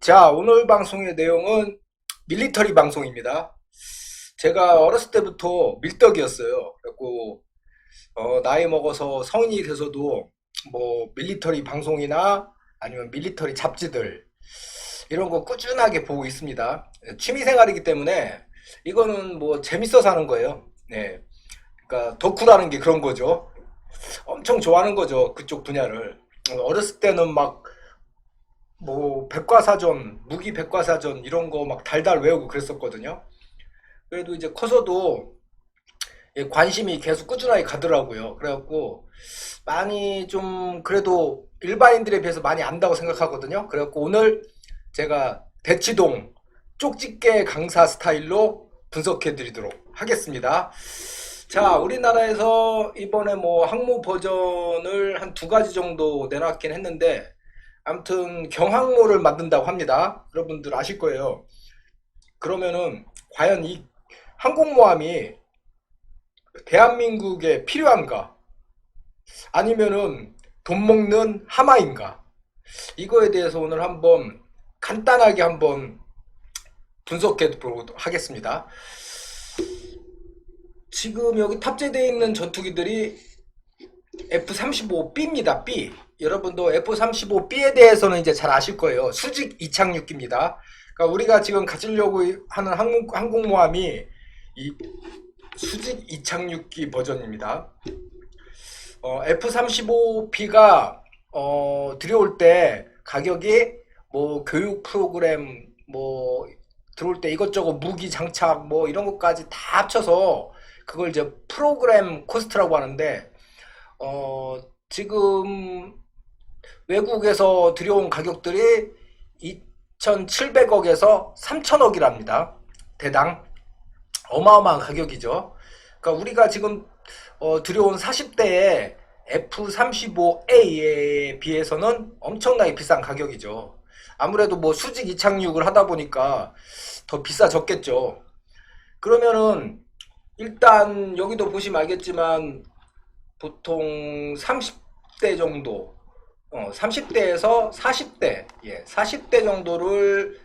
자, 오늘 방송의 내용은 밀리터리 방송입니다. 제가 어렸을 때부터 밀떡이었어요. 그래갖고 나이 먹어서 성인이 돼서도 뭐 밀리터리 방송이나 아니면 밀리터리 잡지들 이런 거 꾸준하게 보고 있습니다. 취미생활이기 때문에 이거는 뭐 재밌어서 하는 거예요. 네, 그러니까 덕후라는 게 그런 거죠. 엄청 좋아하는 거죠. 그쪽 분야를. 어렸을 때는 막 뭐 백과사전, 무기 백과사전 이런 거 막 달달 외우고 그랬었거든요. 그래도 이제 커서도 관심이 계속 꾸준하게 가더라고요. 그래갖고 많이 좀 그래도 일반인들에 비해서 많이 안다고 생각하거든요. 그래갖고 오늘 제가 대치동 쪽집게 강사 스타일로 분석해 드리도록 하겠습니다. 자, 우리나라에서 이번에 뭐 항모 버전을 한 두 가지 정도 내놨긴 했는데 아무튼 경항모를 만든다고 합니다. 여러분들 아실 거예요. 그러면은 과연 이 항공모함이 대한민국에 필요한가? 아니면은 돈 먹는 하마인가? 이거에 대해서 오늘 한번 간단하게 한번 분석해 보도록 하겠습니다. 지금 여기 탑재되어 있는 전투기들이 F-35B입니다. B. 여러분도 F-35B에 대해서는 이제 잘 아실 거예요. 수직 이착륙기입니다. 그러니까 우리가 지금 가지려고 하는 항공모함이 이 수직 이착륙기 버전입니다. F-35B가 들여올 때 가격이 뭐 교육 프로그램 뭐 들어올 때 이것저것 무기 장착 뭐 이런 것까지 다 합쳐서 그걸 이제 프로그램 코스트라고 하는데 지금 외국에서 들여온 가격들이 2,700억에서 3,000억이랍니다. 대당. 어마어마한 가격이죠. 그러니까 우리가 지금 들여온 40대의 F-35A에 비해서는 엄청나게 비싼 가격이죠. 아무래도 뭐 수직 이착륙을 하다 보니까 더 비싸졌겠죠. 그러면은 일단 여기도 보시면 알겠지만 보통 30대 정도, 30대에서 40대, 40대 정도를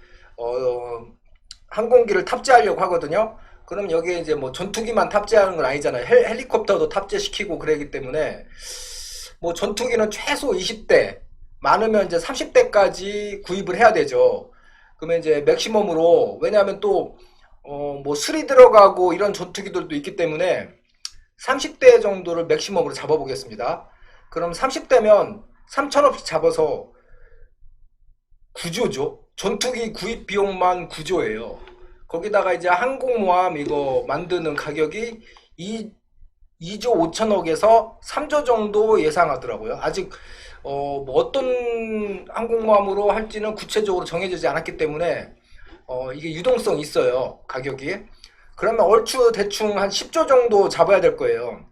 항공기를 탑재하려고 하거든요. 그럼 여기에 이제 뭐 전투기만 탑재하는 건 아니잖아요. 헬리콥터도 탑재시키고 그러기 때문에 뭐 전투기는 최소 20대, 많으면 이제 30대까지 구입을 해야 되죠. 그러면 이제 맥시멈으로, 왜냐하면 또 뭐 술이 들어가고 이런 전투기들도 있기 때문에 30대 정도를 맥시멈으로 잡아보겠습니다. 그럼 30대면 3천억씩 잡아서 9조죠. 전투기 구입 비용만 9조예요. 거기다가 이제 항공모함 이거 만드는 가격이 2조 5천억에서 3조 정도 예상하더라고요. 아직 뭐 어떤 항공모함으로 할지는 구체적으로 정해지지 않았기 때문에 이게 유동성이 있어요. 가격이. 그러면 얼추 대충 한 10조 정도 잡아야 될 거예요.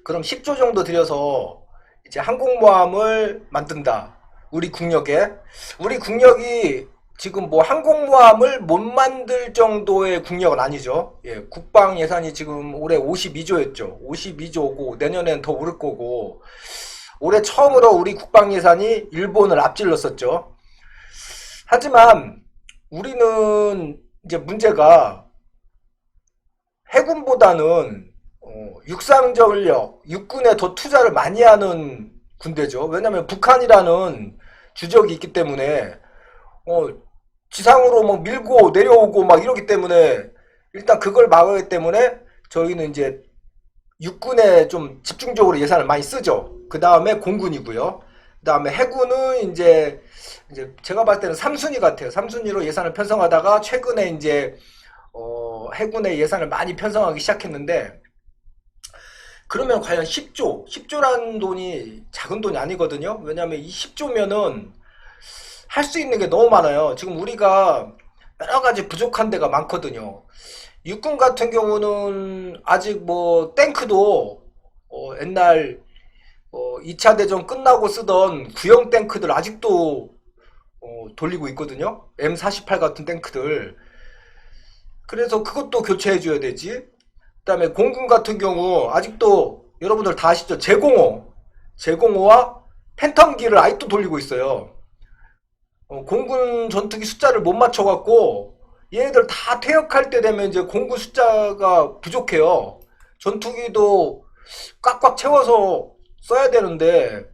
그럼 10조 정도 들여서 이제 항공모함을 만든다. 우리 국력에. 우리 국력이 지금 뭐 항공모함을 못 만들 정도의 국력은 아니죠. 예, 국방 예산이 지금 올해 52조였죠. 52조고 내년에는 더 오를 거고 올해 처음으로 우리 국방 예산이 일본을 앞질렀었죠. 하지만 우리는 이제 문제가 해군보다는 육상 전력, 육군에 더 투자를 많이 하는 군대죠. 왜냐하면 북한이라는 주적이 있기 때문에 지상으로 막 밀고 내려오고 막 이러기 때문에 일단 그걸 막기 때문에 저희는 이제 육군에 좀 집중적으로 예산을 많이 쓰죠. 그 다음에 공군이고요. 그 다음에 해군은 이제 제가 봤을 때는 3순위 같아요. 3순위로 예산을 편성하다가 최근에 이제 해군의 예산을 많이 편성하기 시작했는데 그러면 과연 10조라는 돈이 작은 돈이 아니거든요. 왜냐하면 이 10조면은 할 수 있는 게 너무 많아요. 지금 우리가 여러 가지 부족한 데가 많거든요. 육군 같은 경우는 아직 뭐 탱크도 옛날 2차 대전 끝나고 쓰던 구형 탱크들 아직도 돌리고 있거든요. M48 같은 탱크들. 그래서 그것도 교체해 줘야 되지. 그다음에 공군 같은 경우 아직도 여러분들 다 아시죠? 제공호와 팬텀기를 아직도 돌리고 있어요. 공군 전투기 숫자를 못 맞춰갖고 얘네들 다 퇴역할 때 되면 이제 공군 숫자가 부족해요. 전투기도 꽉꽉 채워서 써야 되는데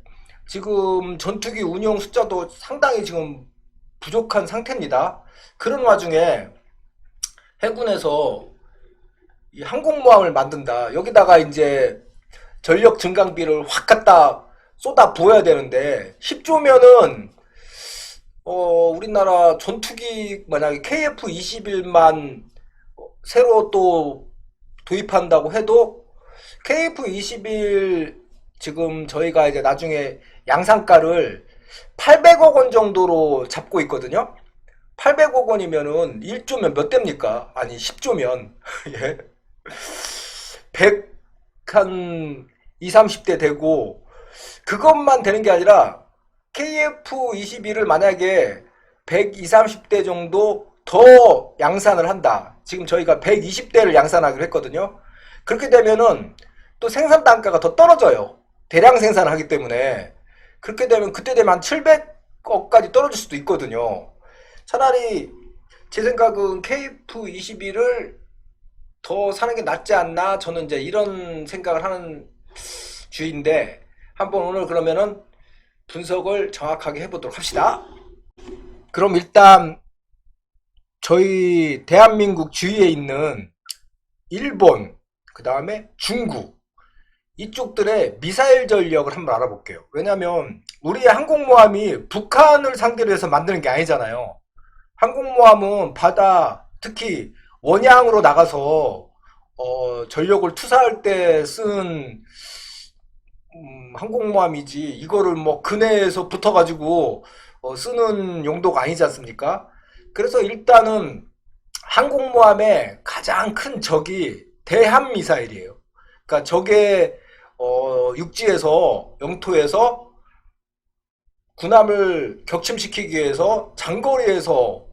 지금 전투기 운용 숫자도 상당히 지금 부족한 상태입니다. 그런 와중에 해군에서 이 항공모함을 만든다. 여기다가 이제 전력 증강비를 확 갖다 쏟아 부어야 되는데 10조면은 우리나라 전투기 만약에 KF-21만 새로 또 도입한다고 해도 KF-21 지금 저희가 이제 나중에 양산가를 800억 원 정도로 잡고 있거든요. 800억 원이면은 1조면 몇 대입니까? 아니 10조면 예. 100 한 2, 30대 되고 그것만 되는 게 아니라 KF-21을 만약에 120, 30대 정도 더 양산을 한다. 지금 저희가 120대를 양산하기로 했거든요. 그렇게 되면은 또 생산 단가가 더 떨어져요. 대량 생산을 하기 때문에. 그렇게 되면 그때 되면 한 700억까지 떨어질 수도 있거든요. 차라리 제 생각은 KF-21을 더 사는 게 낫지 않나? 저는 이제 이런 생각을 하는 주의인데 한번 오늘 그러면은 분석을 정확하게 해보도록 합시다. 그럼 일단 저희 대한민국 주위에 있는 일본, 그 다음에 중국 이쪽들의 미사일 전력을 한번 알아볼게요. 왜냐면 우리의 항공모함이 북한을 상대로 해서 만드는 게 아니잖아요. 항공모함은 바다, 특히 원양으로 나가서 전력을 투사할 때 쓴 항공모함이지 이거를 뭐 근해에서 붙어가지고 쓰는 용도가 아니지 않습니까? 그래서 일단은 항공모함의 가장 큰 적이 대함미사일이에요. 그러니까 적의 육지에서 영토에서 군함을 격침시키기 위해서 장거리에서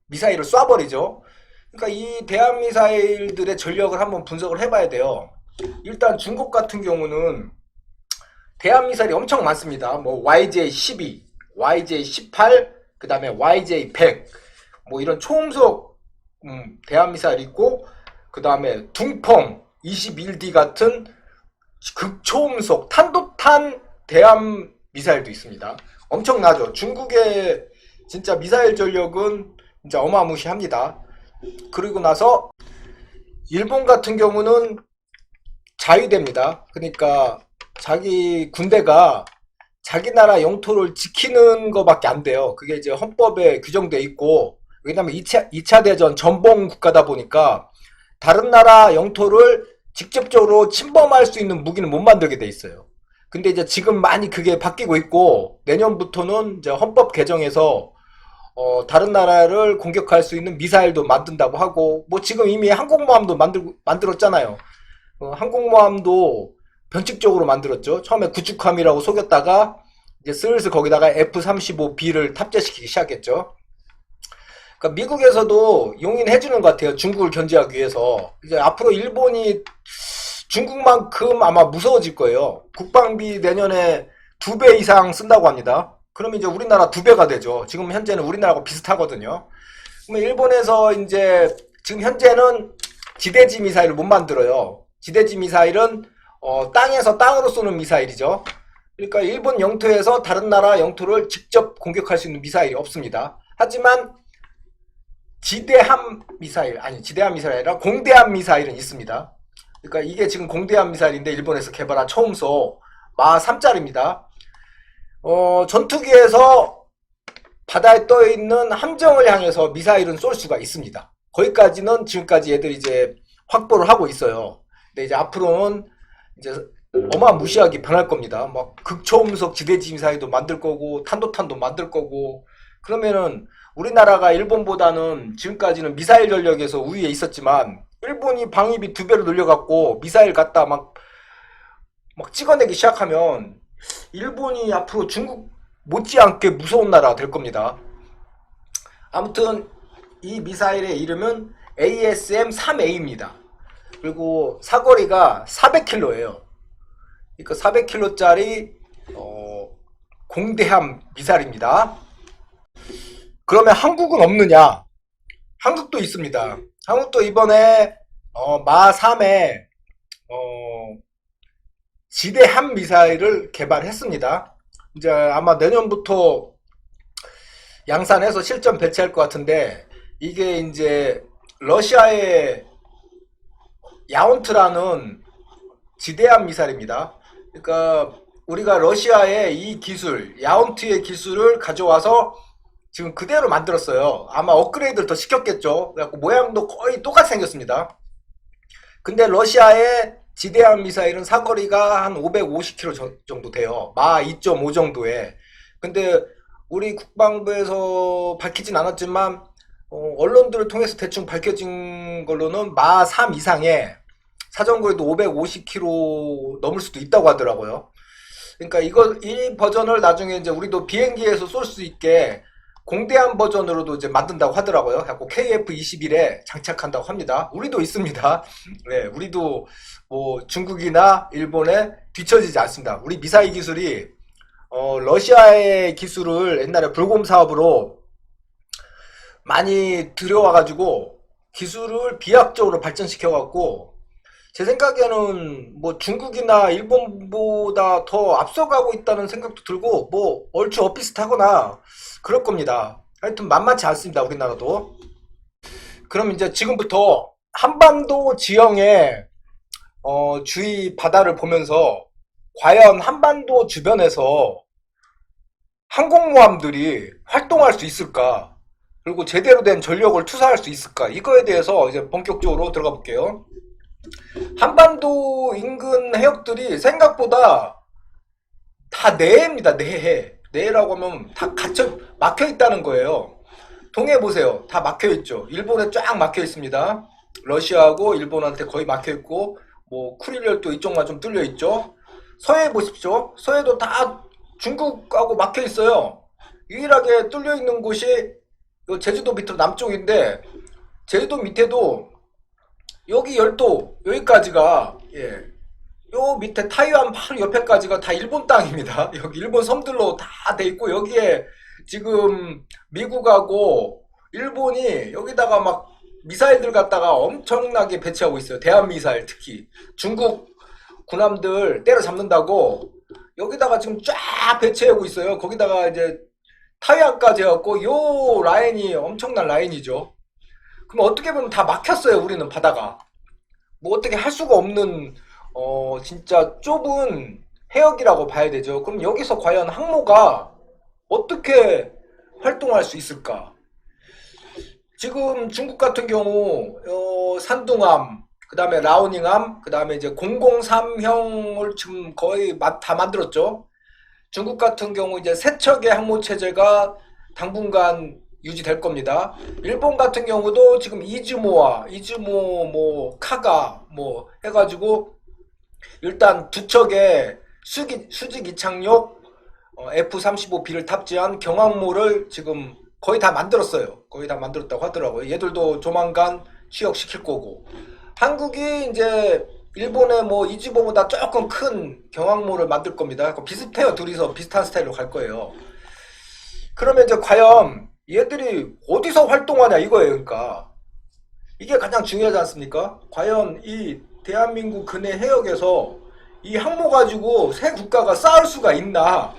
미사일을 쏴버리죠. 그러니까 이 대함미사일들의 전력을 한번 분석을 해봐야 돼요. 일단 중국 같은 경우는 대함미사일이 엄청 많습니다. 뭐 YJ-12, YJ-18, 그 다음에 YJ-100 뭐 이런 초음속 대함미사일이 있고 그 다음에 둥펑 21D 같은 극초음속 탄도탄 대함미사일도 있습니다. 엄청나죠. 중국의 진짜 미사일 전력은 진짜 어마무시합니다. 그리고 나서 일본 같은 경우는 자위대입니다. 그러니까 자기 군대가 자기 나라 영토를 지키는 것밖에 안 돼요. 그게 이제 헌법에 규정돼 있고, 왜냐면 2차 대전 전범 국가다 보니까 다른 나라 영토를 직접적으로 침범할 수 있는 무기는 못 만들게 돼 있어요. 근데 이제 지금 많이 그게 바뀌고 있고, 내년부터는 이제 헌법 개정에서 다른 나라를 공격할 수 있는 미사일도 만든다고 하고, 뭐 지금 이미 항공모함도 만들었잖아요. 항공모함도 변칙적으로 만들었죠. 처음에 구축함이라고 속였다가 이제 슬슬 거기다가 F-35B를 탑재시키기 시작했죠. 그러니까 미국에서도 용인해주는 것 같아요. 중국을 견제하기 위해서. 이제 앞으로 일본이 중국만큼 아마 무서워질 거예요. 국방비 내년에 2배 이상 쓴다고 합니다. 그러면 이제 우리나라 2배가 되죠. 지금 현재는 우리나라하고 비슷하거든요. 그러면 일본에서 이제 지금 현재는 지대지 미사일을 못 만들어요. 지대지 미사일은 땅에서 땅으로 쏘는 미사일이죠. 그러니까 일본 영토에서 다른 나라 영토를 직접 공격할 수 있는 미사일이 없습니다. 하지만 지대함 미사일, 아니 지대함 미사일이 아니라 공대함 미사일은 있습니다. 그러니까 이게 지금 공대함 미사일인데 일본에서 개발한 초음속 마 3짜리입니다. 전투기에서 바다에 떠 있는 함정을 향해서 미사일은 쏠 수가 있습니다. 거기까지는 지금까지 얘들이 이제 확보를 하고 있어요. 근데 이제 앞으로는 이제 어마무시하게 변할 겁니다. 막 극초음속 지대지 미사일도 만들 거고 탄도탄도 만들 거고. 그러면은 우리나라가 일본보다는 지금까지는 미사일 전력에서 우위에 있었지만 일본이 방위비 2배로 늘려갖고 미사일 갖다 막 찍어내기 시작하면 일본이 앞으로 중국 못지않게 무서운 나라가 될 겁니다. 아무튼 이 미사일의 이름은 ASM-3A입니다. 그리고 사거리가 400km예요. 그러니까 400km짜리 공대함 미사일입니다. 그러면 한국은 없느냐? 한국도 있습니다. 한국도 이번에 마3에 지대함 미사일을 개발했습니다. 이제 아마 내년부터 양산해서 실전 배치할 것 같은데, 이게 이제 러시아의 야온트라는 지대함 미사일입니다. 그러니까 우리가 러시아의 이 기술, 야온트의 기술을 가져와서 지금 그대로 만들었어요. 아마 업그레이드를 더 시켰겠죠. 그래갖고 모양도 거의 똑같이 생겼습니다. 근데 러시아의 지대함 미사일은 사거리가 한 550km 정도 돼요. 마 2.5 정도에. 근데 우리 국방부에서 밝히진 않았지만 언론들을 통해서 대충 밝혀진 걸로는 마 3 이상의 사정거리도 550km 넘을 수도 있다고 하더라고요. 그러니까 이 버전을 나중에 이제 우리도 비행기에서 쏠 수 있게 공대함 버전으로도 이제 만든다고 하더라고요. 그래서 KF-21에 장착한다고 합니다. 우리도 있습니다. 네, 우리도 뭐 중국이나 일본에 뒤처지지 않습니다. 우리 미사일 기술이 러시아의 기술을 옛날에 불곰 사업으로 많이 들여와가지고 기술을 비약적으로 발전시켜갖고 제 생각에는 뭐 중국이나 일본보다 더 앞서가고 있다는 생각도 들고 뭐 얼추 엇비슷하거나 그럴 겁니다. 하여튼 만만치 않습니다. 우리나라도. 그럼 이제 지금부터 한반도 지형의 주위 바다를 보면서 과연 한반도 주변에서 항공모함들이 활동할 수 있을까? 그리고 제대로 된 전력을 투사할 수 있을까? 이거에 대해서 이제 본격적으로 들어가 볼게요. 한반도 인근 해역들이 생각보다 다 내해입니다. 내해. 내해라고 하면 다 막혀 있다는 거예요. 동해 보세요. 다 막혀 있죠. 일본에 쫙 막혀 있습니다. 러시아하고 일본한테 거의 막혀 있고, 뭐 쿠릴열도 이쪽만 좀 뚫려 있죠. 서해 보십시오. 서해도 다 중국하고 막혀 있어요. 유일하게 뚫려 있는 곳이 제주도 밑으로 남쪽인데, 제주도 밑에도 여기 열도 여기까지가 요 밑에 타이완 바로 옆에까지가 다 일본 땅입니다. 여기 일본 섬들로 다 돼 있고, 여기에 지금 미국하고 일본이 여기다가 막 미사일들 갖다가 엄청나게 배치하고 있어요. 대한 미사일 특히 중국 군함들 때려잡는다고 여기다가 지금 쫙 배치하고 있어요. 거기다가 이제 타이완까지 해갖고 요 라인이 엄청난 라인이죠. 그럼 어떻게 보면 다 막혔어요. 우리는 바다가 뭐 어떻게 할 수가 없는 진짜 좁은 해역이라고 봐야 되죠. 그럼 여기서 과연 항모가 어떻게 활동할 수 있을까? 지금 중국 같은 경우 산둥함, 그 다음에 라오닝함, 그 다음에 이제 003형을 지금 거의 다 만들었죠. 중국 같은 경우 이제 세 척의 항모 체제가 당분간 유지될 겁니다. 일본 같은 경우도 지금 이즈모 뭐 카가 뭐 해가지고 일단 두 척의 수직 이착륙 F-35B를 탑재한 경항모를 지금 거의 다 만들었어요. 거의 다 만들었다고 하더라고요. 얘들도 조만간 취역시킬 거고. 한국이 이제 일본의 뭐 이즈모보다 조금 큰 경항모를 만들 겁니다. 비슷해요. 둘이서 비슷한 스타일로 갈 거예요. 그러면 이제 과연 얘들이 어디서 활동하냐 이거예요. 그러니까 이게 가장 중요하지 않습니까? 과연 이 대한민국 근해 해역에서 이 항모 가지고 세 국가가 싸울 수가 있나?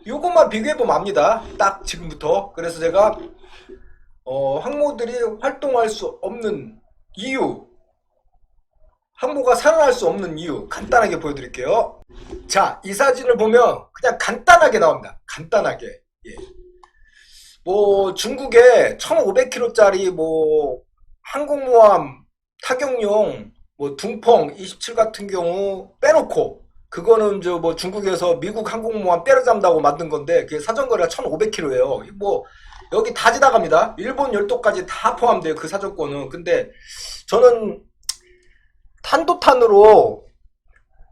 요것만 비교해보면 압니다. 딱 지금부터. 그래서 제가 항모들이 활동할 수 없는 이유, 항모가 살아날 수 없는 이유 간단하게 보여드릴게요. 자, 이 사진을 보면 그냥 간단하게 나옵니다. 간단하게. 예. 뭐 중국에 1500km짜리 뭐 항공모함 타격용 뭐 둥펑 27 같은 경우 빼놓고, 그거는 저 뭐 중국에서 미국 항공모함 때려잡는다고 만든 건데 그게 사정거리가 1500km예요. 뭐 여기 다 지나갑니다. 일본 열도까지 다 포함돼요. 그 사정권은. 근데 저는 탄도탄으로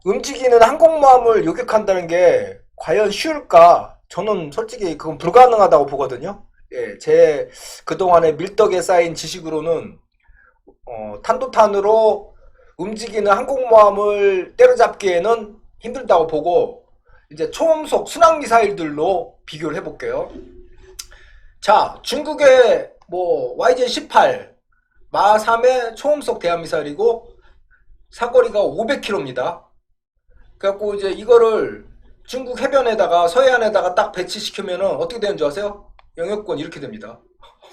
움직이는 항공모함을 요격한다는 게 과연 쉬울까? 저는 솔직히 그건 불가능하다고 보거든요. 예, 제 그동안의 밀덕에 쌓인 지식으로는 탄도탄으로 움직이는 항공모함을 때려잡기에는 힘들다고 보고, 이제 초음속 순항미사일들로 비교를 해볼게요. 자, 중국의 뭐 YJ-18 마3의 초음속 대한미사일이고 사거리가 500km입니다. 그래갖고 이제 이거를 중국 해변에다가 서해안에다가 딱 배치시키면은 어떻게 되는 줄 아세요? 영역권 이렇게 됩니다.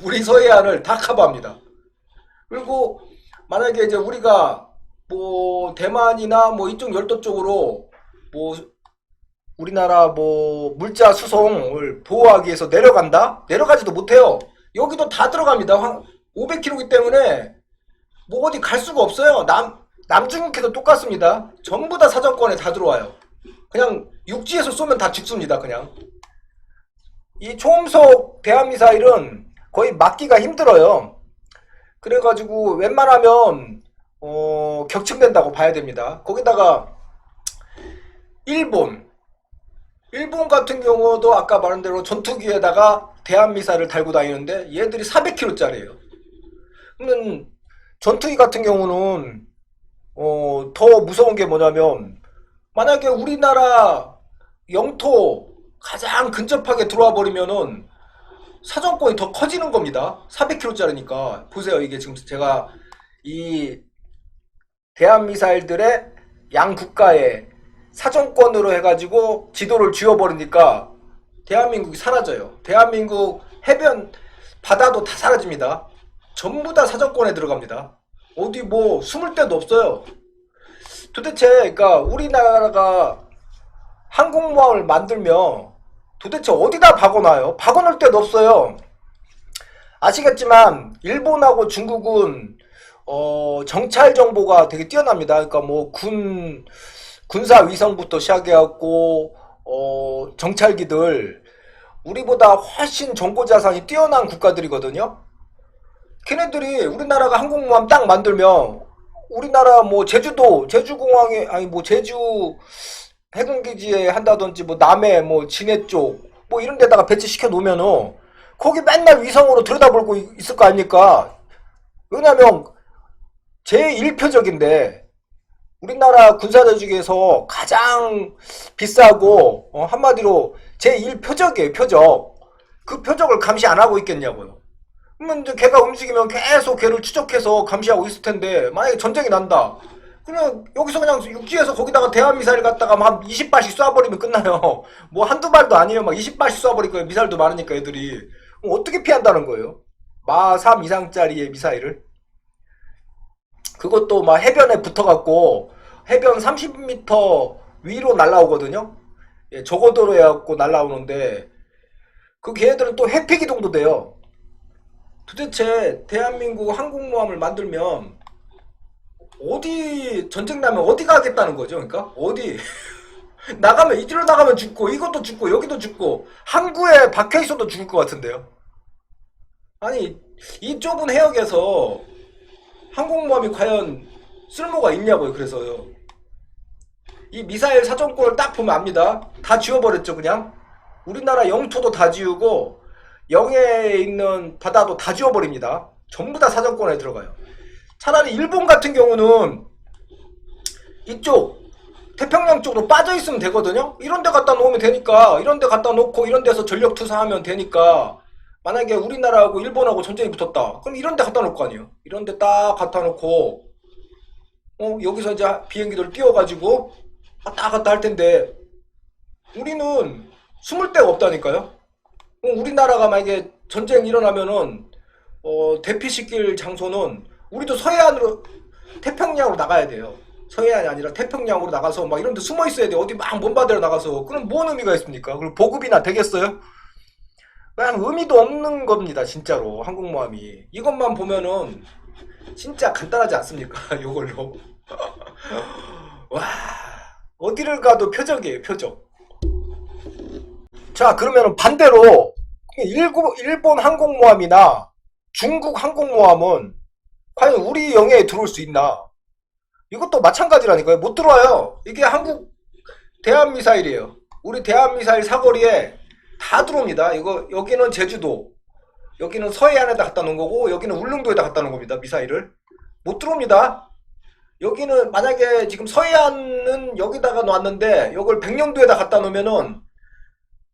우리 서해안을 다 커버합니다. 그리고 만약에 이제 우리가 뭐 대만이나 뭐 이쪽 열도 쪽으로 뭐 우리나라 뭐 물자 수송을 보호하기 위해서 내려간다? 내려가지도 못해요. 여기도 다 들어갑니다. 500km이기 때문에 뭐 어디 갈 수가 없어요. 남중국해도 똑같습니다. 전부 다 사정권에 다 들어와요. 그냥 육지에서 쏘면 다 죽습니다. 그냥 이 초음속 대한미사일은 거의 막기가 힘들어요. 그래가지고 웬만하면 격침된다고 봐야 됩니다. 거기다가 일본 같은 경우도 아까 말한 대로 전투기에다가 대한미사일을 달고 다니는데 얘들이 400km짜리예요. 그러면 전투기 같은 경우는 더 무서운 게 뭐냐면 만약에 우리나라 영토 가장 근접하게 들어와 버리면은 사정권이 더 커지는 겁니다. 400km짜리니까 보세요. 이게 지금 제가 이 대한미사일들의 양 국가의 사정권으로 해가지고 지도를 쥐어버리니까 대한민국이 사라져요. 대한민국 해변 바다도 다 사라집니다. 전부 다 사정권에 들어갑니다. 어디 뭐 숨을 데도 없어요. 도대체 그러니까 우리나라가 항공모함을 만들면 도대체 어디다 박아놔요? 박아놓을 데도 없어요. 아시겠지만 일본하고 중국은 정찰 정보가 되게 뛰어납니다. 그러니까 뭐 군사 위성부터 시작해갖고 정찰기들 우리보다 훨씬 정보 자산이 뛰어난 국가들이거든요. 걔네들이 우리나라가 항공모함 딱 만들면 우리나라 뭐 제주공항에 아니 뭐 제주 해군기지에 한다든지 뭐 남해 뭐 진해 쪽 뭐 이런 데다가 배치시켜 놓으면은 거기 맨날 위성으로 들여다보고 있을 거 아닙니까? 왜냐면 제1표적인데 우리나라 군사들 중에서 가장 비싸고 한마디로 제1표적이에요. 표적. 그 표적을 감시 안 하고 있겠냐고요. 그러면 이제 걔가 움직이면 계속 걔를 추적해서 감시하고 있을 텐데 만약에 전쟁이 난다. 그냥 여기서 그냥 육지에서 거기다가 대한미사일 갖다가 막 한 20발씩 쏴버리면 끝나요. 뭐 한두 발도 아니에요. 막 20발씩 쏴버릴 거예요. 미사일도 많으니까 애들이. 어떻게 피한다는 거예요? 마3 이상짜리의 미사일을. 그것도 막 해변에 붙어갖고 해변 30m 위로 날라오거든요. 예, 저고도로 해갖고 날라오는데 그 걔네들은 또 회피기동도 돼요. 도대체 대한민국 항공모함을 만들면 어디 전쟁 나면 어디 가겠다는 거죠? 그러니까 어디 나가면 이리로 나가면 죽고 이것도 죽고 여기도 죽고 항구에 박혀 있어도 죽을 것 같은데요. 아니 이 좁은 해역에서 항공모함이 과연 쓸모가 있냐고요. 그래서요. 이 미사일 사정권을 딱 보면 압니다. 다 지워버렸죠. 그냥 우리나라 영토도 다 지우고 영해에 있는 바다도 다 지워버립니다. 전부 다 사정권에 들어가요. 차라리 일본 같은 경우는 이쪽 태평양 쪽으로 빠져 있으면 되거든요. 이런 데 갖다 놓으면 되니까 이런 데 갖다 놓고 이런 데서 전력 투사하면 되니까 만약에 우리나라하고 일본하고 전쟁이 붙었다. 그럼 이런 데 갖다 놓을 거 아니에요. 이런 데 딱 갖다 놓고 여기서 이제 비행기들 띄워가지고 왔다 갔다 할 텐데 우리는 숨을 데가 없다니까요. 우리나라가 만약에 전쟁 일어나면은 대피시킬 장소는 우리도 서해안으로 태평양으로 나가야 돼요. 서해안이 아니라 태평양으로 나가서 막 이런 데 숨어 있어야 돼. 어디 막 먼바다로 나가서. 그럼 뭔 의미가 있습니까? 그리고 보급이나 되겠어요? 그냥 의미도 없는 겁니다. 진짜로 항공모함이. 이것만 보면은 진짜 간단하지 않습니까? 이걸로. 와 어디를 가도 표적이에요. 표적. 자 그러면은 반대로 일본 항공모함이나 중국 항공모함은 과연 우리 영해에 들어올 수 있나? 이것도 마찬가지라니까요. 못 들어와요. 이게 한국 대한미사일이에요. 우리 대한미사일 사거리에 다 들어옵니다. 이거 여기는 제주도, 여기는 서해안에다 갖다 놓은 거고 여기는 울릉도에다 갖다 놓은 겁니다. 미사일을 못 들어옵니다. 여기는 만약에 지금 서해안은 여기다가 놨는데 이걸 백령도에다 갖다 놓으면은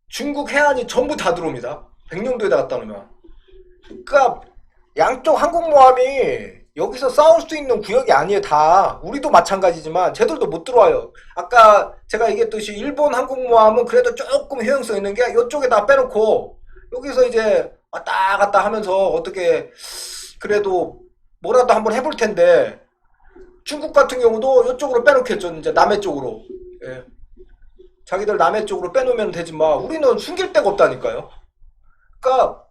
중국 해안이 전부 다 들어옵니다. 백령도에다 갖다 놓으면. 그러니까 양쪽 항공모함이 여기서 싸울 수 있는 구역이 아니에요. 다 우리도 마찬가지지만 쟤들도 못 들어와요. 아까 제가 얘기했듯이 일본 항공모함은 그래도 조금 효용성 있는 게 이쪽에다 빼놓고 여기서 이제 왔다 갔다 하면서 어떻게 그래도 뭐라도 한번 해볼 텐데, 중국 같은 경우도 이쪽으로 빼놓겠죠. 이제 남해 쪽으로. 예. 자기들 남해 쪽으로 빼놓으면 되지만 우리는 숨길 데가 없다니까요. 그러니까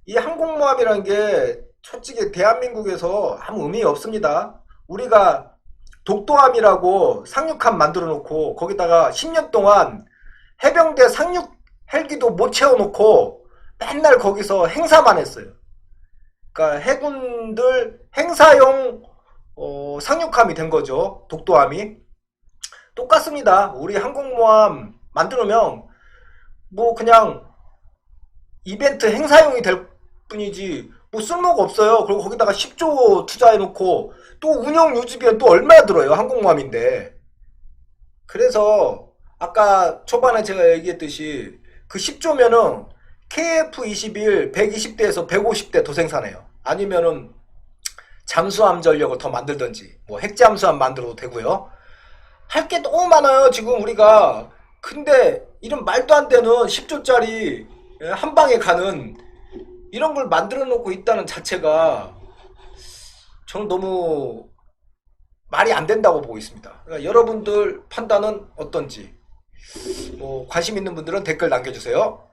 이 항공모함이라는 게 솔직히 대한민국에서 아무 의미 없습니다. 우리가 독도함이라고 상륙함 만들어 놓고 거기다가 10년 동안 해병대 상륙 헬기도 못 채워놓고 맨날 거기서 행사만 했어요. 그러니까 해군들 행사용 상륙함이 된 거죠. 독도함이. 똑같습니다. 우리 항공모함 만들면 뭐 그냥 이벤트 행사용이 될 뿐이지 뭐 쓸모가 없어요. 그리고 거기다가 10조 투자해놓고 또 운영 유지비는 또 얼마나 들어요. 항공모함인데. 그래서 아까 초반에 제가 얘기했듯이 그 10조면은 KF-21 120대에서 150대 더 생산해요. 아니면은 잠수함 전력을 더 만들든지 뭐 핵잠수함 만들어도 되고요. 할 게 너무 많아요 지금 우리가. 근데 이런 말도 안 되는 10조짜리 한 방에 가는 이런 걸 만들어 놓고 있다는 자체가 저는 너무 말이 안 된다고 보고 있습니다. 그러니까 여러분들 판단은 어떤지 뭐 관심 있는 분들은 댓글 남겨주세요.